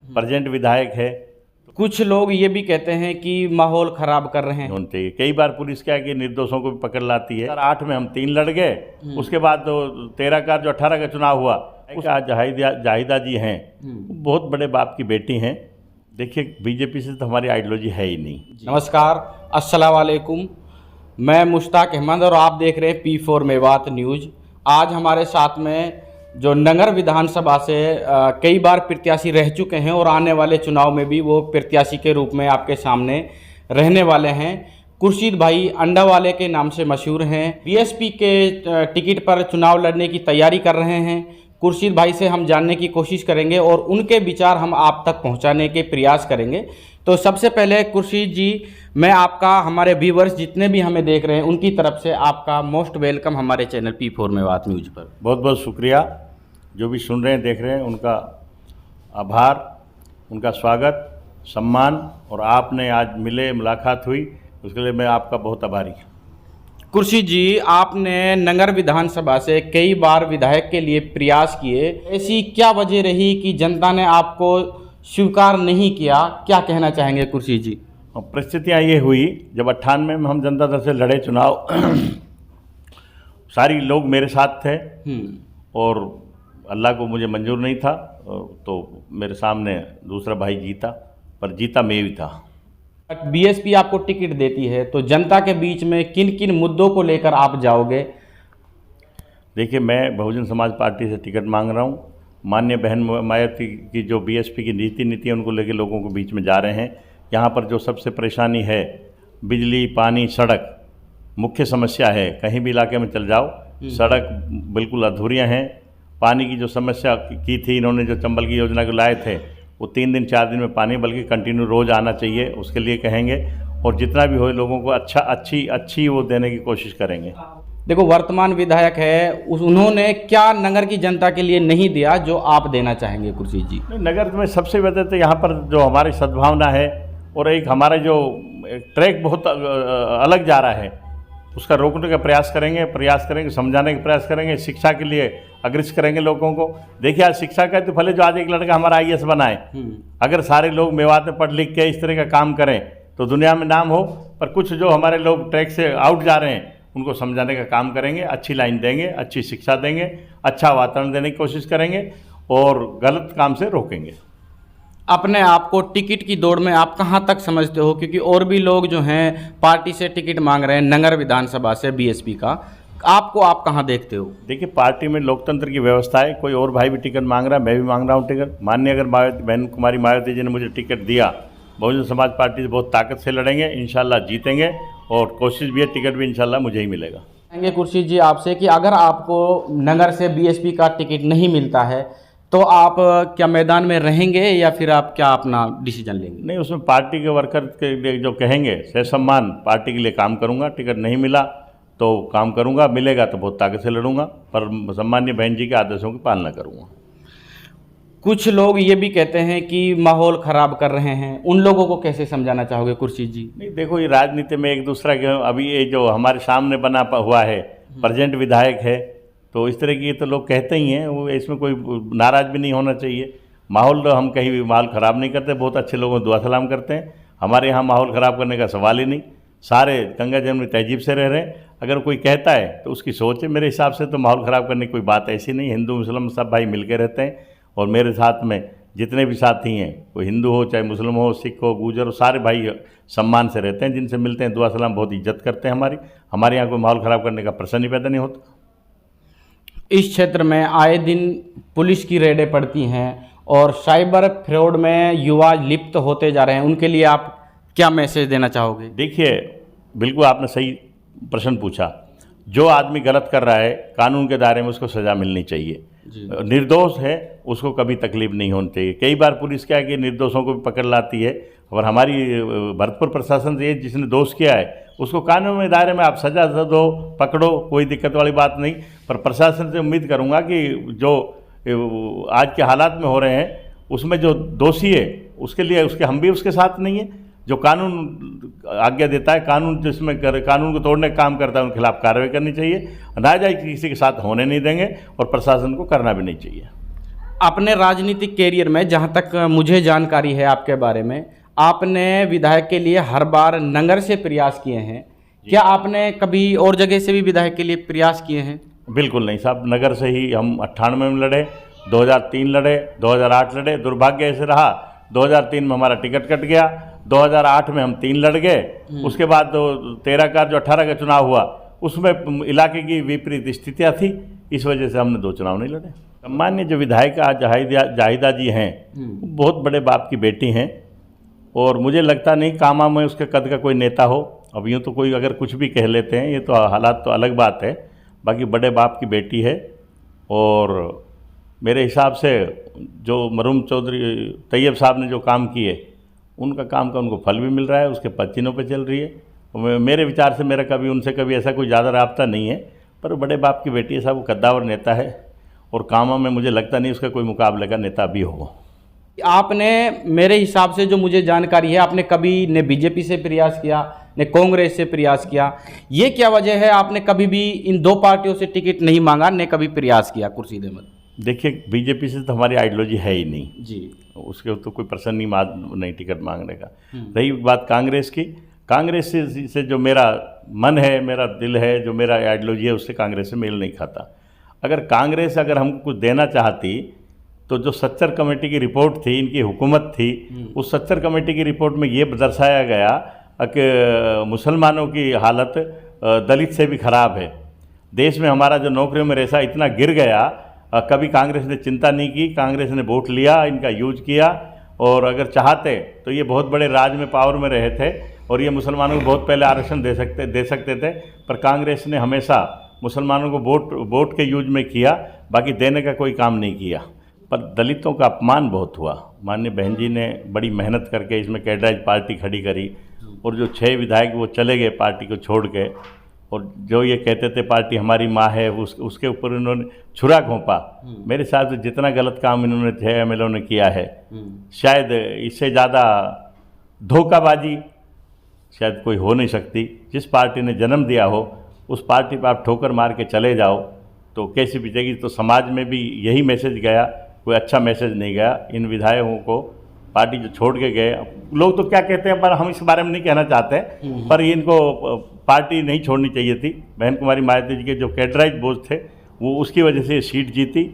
Present विधायक है। कुछ लोग ये भी कहते हैं कि माहौल खराब कर रहे हैं। होना चाहिए। कई बार पुलिस क्या है कि निर्दोषों को भी पकड़ लाती है। 2008 में हम 3 लड़ गए, उसके बाद तो 13 का जो 18 का चुनाव हुआ, आज जाहिदा जी हैं, बहुत बड़े बाप की बेटी हैं। देखिए, बीजेपी से तो हमारी आइडियोलॉजी है ही नहीं। नमस्कार, अस्सलाम वालेकुम। मैं मुश्ताक अहमद और आप देख रहे हैं P4 मेवात न्यूज़। आज हमारे साथ में जो नगर विधानसभा से कई बार प्रत्याशी रह चुके हैं और आने वाले चुनाव में भी वो प्रत्याशी के रूप में आपके सामने रहने वाले हैं, खुर्शीद भाई अंडावाले के नाम से मशहूर हैं। बीएसपी के टिकट पर चुनाव लड़ने की तैयारी कर रहे हैं। खुर्शीद भाई से हम जानने की कोशिश करेंगे और उनके विचार हम आप तक पहुंचाने के प्रयास करेंगे। तो सबसे पहले खुर्शीद जी, मैं आपका, हमारे व्यूवर्स जितने भी हमें देख रहे हैं उनकी तरफ से आपका मोस्ट वेलकम हमारे चैनल P4 मेवात न्यूज़ पर। बहुत बहुत शुक्रिया। जो भी सुन रहे हैं, देख रहे हैं, उनका आभार, उनका स्वागत, सम्मान। और आपने आज मिले, मुलाकात हुई, उसके लिए मैं आपका बहुत आभारी हूँ। खुर्शीद जी, आपने नगर विधानसभा से कई बार विधायक के लिए प्रयास किए, ऐसी क्या वजह रही कि जनता ने आपको स्वीकार नहीं किया? क्या कहना चाहेंगे खुर्शीद जी? परिस्थितियाँ ये हुई, जब 98 में हम जनता दल से लड़े चुनाव, सारी लोग मेरे साथ थे और अल्लाह को मुझे मंजूर नहीं था, तो मेरे सामने दूसरा भाई जीता, पर जीता मैं भी था। बीएसपी आपको टिकट देती है तो जनता के बीच में किन किन मुद्दों को लेकर आप जाओगे? देखिए, मैं बहुजन समाज पार्टी से टिकट मांग रहा हूँ। माननीय बहन मायावती की जो बीएसपी की नीति है, उनको लेकर लोगों के बीच में जा रहे हैं। यहाँ पर जो सबसे परेशानी है, बिजली, पानी, सड़क मुख्य समस्या है। कहीं भी इलाके में चल जाओ, सड़क बिल्कुल अधूरियाँ हैं। पानी की जो समस्या की थी, इन्होंने जो चंबल की योजना को लाए थे, वो 3 दिन 4 दिन में पानी, बल्कि कंटिन्यू रोज़ आना चाहिए, उसके लिए कहेंगे। और जितना भी हो लोगों को अच्छी वो देने की कोशिश करेंगे। देखो, वर्तमान विधायक है, उन्होंने क्या नगर की जनता के लिए नहीं दिया जो आप देना चाहेंगे खुर्शीद जी? नगर में सबसे ज़्यादा तो यहाँ पर जो हमारी सद्भावना है और एक हमारा जो ट्रैक बहुत अलग जा रहा है, उसका रोकने का प्रयास करेंगे, समझाने का प्रयास करेंगे, शिक्षा के लिए अग्रसर करेंगे लोगों को। देखिए, आज शिक्षा का तो भले जो आज एक लड़का हमारा IAS बनाए, अगर सारे लोग मेवात में पढ़ लिख के इस तरह का काम करें तो दुनिया में नाम हो। पर कुछ जो हमारे लोग ट्रैक से आउट जा रहे हैं, उनको समझाने का काम करेंगे, अच्छी लाइन देंगे, अच्छी शिक्षा देंगे, अच्छा वातावरण देने की कोशिश करेंगे और गलत काम से रोकेंगे। अपने आप को टिकट की दौड़ में आप कहां तक समझते हो? क्योंकि और भी लोग जो हैं पार्टी से टिकट मांग रहे हैं, नगर विधानसभा से बीएसपी का, आपको आप कहां देखते हो? देखिए, पार्टी में लोकतंत्र की व्यवस्था है। कोई और भाई भी टिकट मांग रहा है, मैं भी मांग रहा हूँ टिकट। माननीय अगर बहन कुमारी मायावती जी ने मुझे टिकट दिया, बहुजन समाज पार्टी से बहुत ताकत से लड़ेंगे, इंशाल्लाह जीतेंगे। और कोशिश भी है, टिकट भी इंशाल्लाह मुझे ही मिलेगा। कहेंगे खुर्शीद जी आपसे कि अगर आपको नगर से बीएसपी का टिकट नहीं मिलता है तो आप क्या मैदान में रहेंगे या फिर आप क्या अपना डिसीजन लेंगे? नहीं, उसमें पार्टी के वर्कर के लिए जो कहेंगे, सह सम्मान, पार्टी के लिए काम करूंगा। टिकट नहीं मिला तो काम करूंगा, मिलेगा तो बहुत ताकत से लड़ूंगा, पर सम्मानीय बहन जी के आदेशों की पालना करूंगा। कुछ लोग ये भी कहते हैं कि माहौल ख़राब कर रहे हैं, उन लोगों को कैसे समझाना चाहोगे खुर्शीद जी? नहीं, देखो, ये राजनीति में एक दूसरा के, अभी ये जो हमारे सामने बना हुआ है, प्रेजेंट विधायक है, तो इस तरह की तो लोग कहते ही हैं, वो इसमें कोई नाराज़ भी नहीं होना चाहिए। माहौल तो हम कहीं भी माहौल ख़राब नहीं करते, बहुत अच्छे लोगों को दुआ सलाम करते हैं। हमारे यहाँ माहौल ख़राब करने का सवाल ही नहीं, सारे गंगा जमुनी तहजीब से रह रहे हैं। अगर कोई कहता है तो उसकी सोच है, मेरे हिसाब से तो माहौल ख़राब करने की कोई बात ऐसी नहीं। हिंदू मुस्लिम सब भाई मिल के रहते हैं और मेरे साथ में जितने भी साथी हैं, कोई हिंदू हो, चाहे मुस्लिम हो, सिख हो, गुजर हो, सारे भाई सम्मान से रहते हैं। जिनसे मिलते हैं दुआ सलाम, बहुत इज्जत करते हैं हमारे यहाँ कोई माहौल ख़राब करने का प्रश्न ही पैदा नहीं होता। इस क्षेत्र में आए दिन पुलिस की रेडें पड़ती हैं और साइबर फ्रॉड में युवा लिप्त होते जा रहे हैं, उनके लिए आप क्या मैसेज देना चाहोगे? देखिए, बिल्कुल आपने सही प्रश्न पूछा। जो आदमी गलत कर रहा है, कानून के दायरे में उसको सज़ा मिलनी चाहिए। निर्दोष है, उसको कभी तकलीफ नहीं होनी चाहिए। कई बार पुलिस क्या है कि निर्दोषों को भी पकड़ लाती है, और हमारी भरतपुर प्रशासन से जिसने दोष किया है उसको कानून के दायरे में आप सजा दो, पकड़ो, कोई दिक्कत वाली बात नहीं। पर प्रशासन से उम्मीद करूंगा कि जो आज के हालात में हो रहे हैं, उसमें जो दोषी है उसके लिए हम भी उसके साथ नहीं है। जो कानून आज्ञा देता है, कानून जिसमें कानून को तोड़ने का काम करता है, उनके खिलाफ कार्रवाई करनी चाहिए। नाजायज किसी के साथ होने नहीं देंगे और प्रशासन को करना भी नहीं चाहिए। अपने राजनीतिक कैरियर में, जहाँ तक मुझे जानकारी है आपके बारे में, आपने विधायक के लिए हर बार नंगर से प्रयास किए हैं। क्या आपने कभी और जगह से भी विधायक के लिए प्रयास किए हैं? बिल्कुल नहीं साहब, नगर से ही हम 98 में लड़े, 2003 लड़े, 2008 लड़े। दुर्भाग्य ऐसे रहा 2003 में हमारा टिकट कट गया, 2008 में हम 3 लड़ गए। उसके बाद तो 13 का जो 18 का चुनाव हुआ उसमें इलाके की विपरीत स्थितियाँ थी, इस वजह से हमने 2 चुनाव नहीं लड़े। सम्मान्य जो विधायिका जाहिदा जी हैं, बहुत बड़े बाप की बेटी हैं और मुझे लगता नहीं कामा में उसके कद का कोई नेता हो। अब यूँ तो कोई अगर कुछ भी कह लेते हैं, ये तो हालात तो अलग बात है, बाकी बड़े बाप की बेटी है। और मेरे हिसाब से जो मरहूम चौधरी तैयब साहब ने जो काम किए, उनका काम का उनको फल भी मिल रहा है, उसके पच्चीनों पे चल रही है। मेरे विचार से मेरा कभी उनसे कभी ऐसा कोई ज़्यादा राब्ता नहीं है, पर बड़े बाप की बेटी है साहब, वो कद्दावर नेता है और कामा में मुझे लगता नहीं उसका कोई मुकाबले का नेता भी हो। आपने, मेरे हिसाब से जो मुझे जानकारी है, आपने कभी न बीजेपी से प्रयास किया न कांग्रेस से प्रयास किया। ये क्या वजह है आपने कभी भी इन 2 पार्टियों से टिकट नहीं मांगा न कभी प्रयास किया? खुर्शीद अहमद, देखिए बीजेपी से तो हमारी आइडियोलॉजी है ही नहीं जी, उसके तो कोई प्रश्न नहीं टिकट मांगने का। रही बात कांग्रेस की, कांग्रेस से जो मेरा मन है, मेरा दिल है, जो मेरा आइडियोलॉजी है, उससे कांग्रेस से मेल नहीं खाता। अगर कांग्रेस अगर हमको कुछ देना चाहती तो जो सच्चर कमेटी की रिपोर्ट थी, इनकी हुकूमत थी, उस सच्चर कमेटी की रिपोर्ट में ये दर्शाया गया कि मुसलमानों की हालत दलित से भी ख़राब है। देश में हमारा जो नौकरियों में रेशा इतना गिर गया, कभी कांग्रेस ने चिंता नहीं की, कांग्रेस ने वोट लिया, इनका यूज किया और अगर चाहते तो ये बहुत बड़े राज में पावर में रहे थे और ये मुसलमानों को बहुत पहले आरक्षण दे सकते थे, पर कांग्रेस ने हमेशा मुसलमानों को वोट के यूज में किया, बाकी देने का कोई काम नहीं किया। पर दलितों का अपमान बहुत हुआ। माननीय बहन जी ने बड़ी मेहनत करके इसमें कैडराइज पार्टी खड़ी करी और जो 6 विधायक वो चले गए पार्टी को छोड़ के, और जो ये कहते थे पार्टी हमारी माँ है, उसके ऊपर इन्होंने छुरा घोंपा। मेरे साथ जितना गलत काम इन्होंने 6 MLA ने किया है, शायद इससे ज़्यादा धोखाबाजी शायद कोई हो नहीं सकती। जिस पार्टी ने जन्म दिया हो उस पार्टी पर आप ठोकर मार के चले जाओ तो कैसी बीतेगी। तो समाज में भी यही मैसेज गया, कोई अच्छा मैसेज नहीं गया। इन विधायकों को पार्टी जो छोड़ के गए, लोग तो क्या कहते हैं पर हम इस बारे में नहीं कहना चाहते, पर इनको पार्टी नहीं छोड़नी चाहिए थी। बहन कुमारी मायावती जी के जो कैडराइज बोझ थे वो उसकी वजह से ये सीट जीती।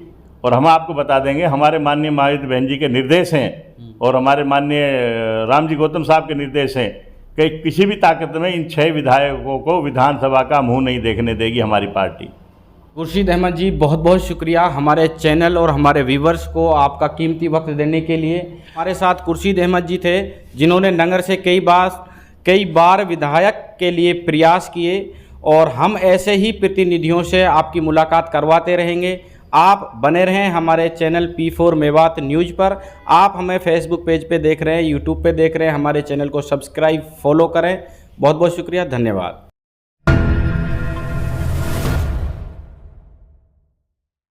और हम आपको बता देंगे, हमारे माननीय मायावती बहन जी के निर्देश हैं और हमारे माननीय राम जी गौतम साहब के निर्देश हैं कि किसी भी ताकत में इन 6 विधायकों को विधानसभा का मुंह नहीं देखने देगी हमारी पार्टी। खुर्शीद अहमद जी, बहुत बहुत शुक्रिया हमारे चैनल और हमारे व्यूवर्स को आपका कीमती वक्त देने के लिए। हमारे साथ खुर्शीद अहमद जी थे जिन्होंने नंगर से कई बार विधायक के लिए प्रयास किए और हम ऐसे ही प्रतिनिधियों से आपकी मुलाकात करवाते रहेंगे। आप बने रहें हमारे चैनल P4 मेवात न्यूज़ पर। आप हमें फेसबुक पेज पे देख रहे हैं, यूट्यूब पे देख रहे हैं, हमारे चैनल को सब्सक्राइब फॉलो करें। बहुत बहुत शुक्रिया, धन्यवाद।